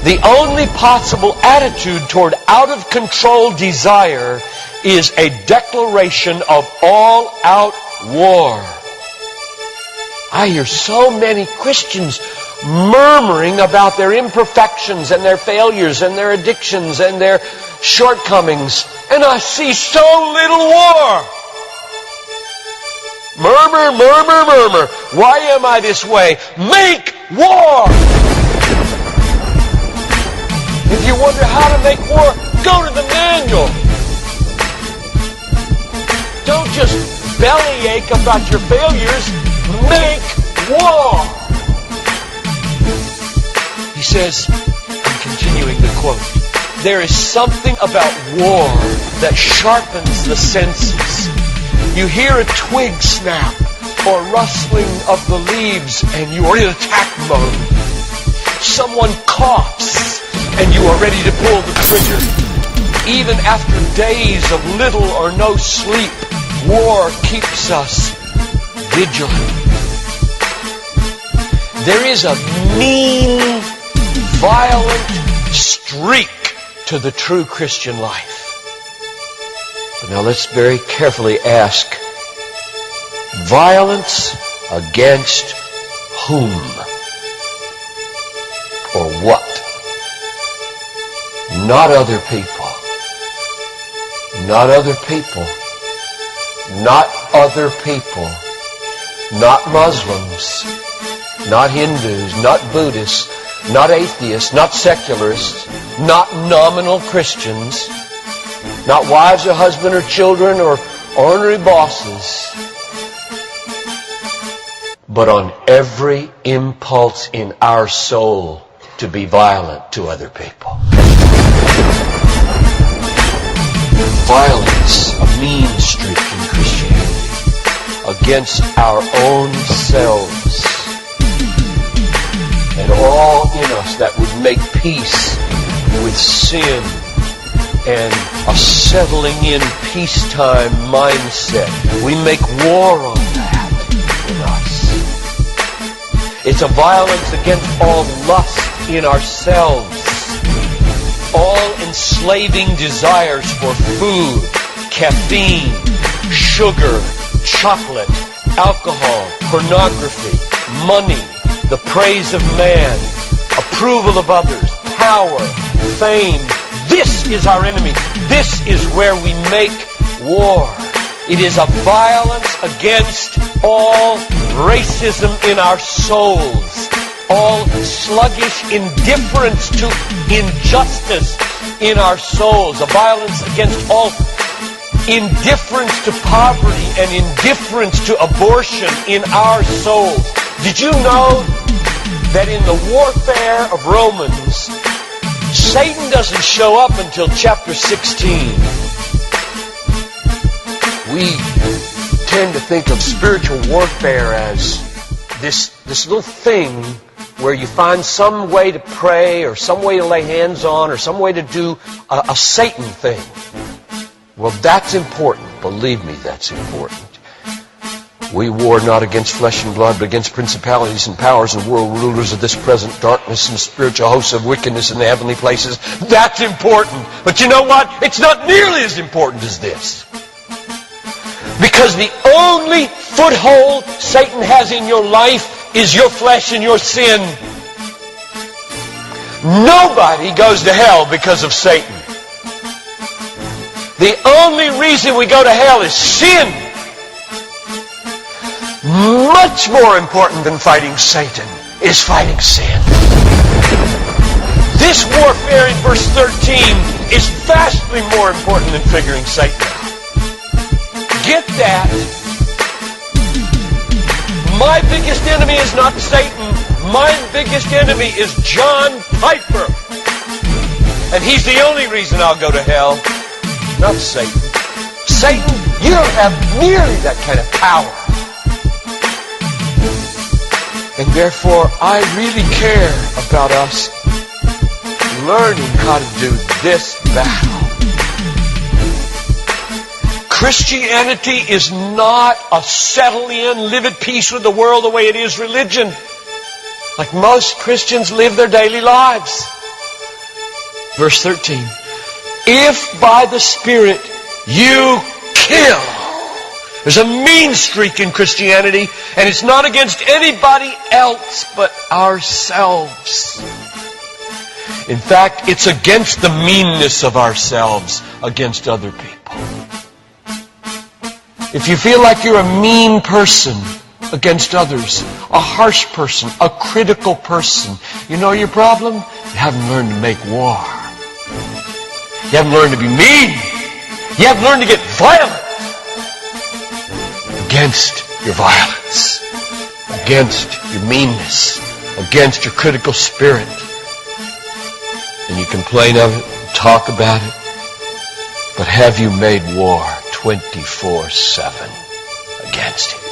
The only possible attitude toward out-of-control desire is a declaration of all-out war. I hear so many Christians murmuring about their imperfections and their failures and their addictions and their shortcomings, and I see so little war. Murmur, murmur, murmur. Why am I this way? Make war! If you wonder how to make war, go to the manual. Don't just bellyache about your failures. Make war! He says, I'm continuing the quote, there is something about war that sharpens the senses. You hear a twig snap or rustling of the leaves and you are in attack mode. Someone coughs and you are ready to pull the trigger. Even after days of little or no sleep, war keeps us vigilant. There is a mean, violent streak to the true Christian life. But now let's very carefully ask, violence against whom? Or what? Not other people. Not other people. Not other people. Not Muslims. Not Hindus. Not Buddhists. Not atheists. Not secularists. Not nominal Christians. Not wives or husband or children or ornery bosses. But on every impulse in our soul to be violent to other people. Violence, a mean streak in Christianity, against our own selves. And all in us that would make peace with sin and a settling in peacetime mindset. We make war on that in us. It's a violence against all lust in ourselves. All enslaving desires for food, caffeine, sugar, chocolate, alcohol, pornography, money, the praise of man, approval of others, power, fame. This is our enemy. This is where we make war. It is a violence against all racism in our souls, all sluggish indifference to injustice in our souls, a violence against all indifference to poverty and indifference to abortion in our souls. Did you know that in the warfare of Romans, Satan doesn't show up until chapter 16. We tend to think of spiritual warfare as this little thing where you find some way to pray or some way to lay hands on or some way to do a Satan thing. Well, that's important. Believe me, that's important. We war not against flesh and blood, but against principalities and powers and world rulers of this present darkness and spiritual hosts of wickedness in the heavenly places. That's important. But you know what? It's not nearly as important as this. Because the only foothold Satan has in your life is your flesh and your sin. Nobody goes to hell because of Satan. The only reason we go to hell is sin. Much more important than fighting Satan is fighting sin. This warfare in verse 13 is vastly more important than figuring Satan out. Get that. My biggest enemy is not Satan. My biggest enemy is John Piper. And he's the only reason I'll go to hell, not Satan. Satan, you don't have nearly that kind of power. And therefore, I really care about us learning how to do this battle. Christianity is not a settle in, live at peace with the world the way it is religion. Like most Christians live their daily lives. Verse 13. If by the Spirit you kill. There's a mean streak in Christianity, and it's not against anybody else but ourselves. In fact, it's against the meanness of ourselves against other people. If you feel like you're a mean person against others, a harsh person, a critical person, you know your problem? You haven't learned to make war. You haven't learned to be mean. You haven't learned to get violent against your violence, against your meanness, against your critical spirit. And you complain of it, talk about it, but have you made war 24/7 against it?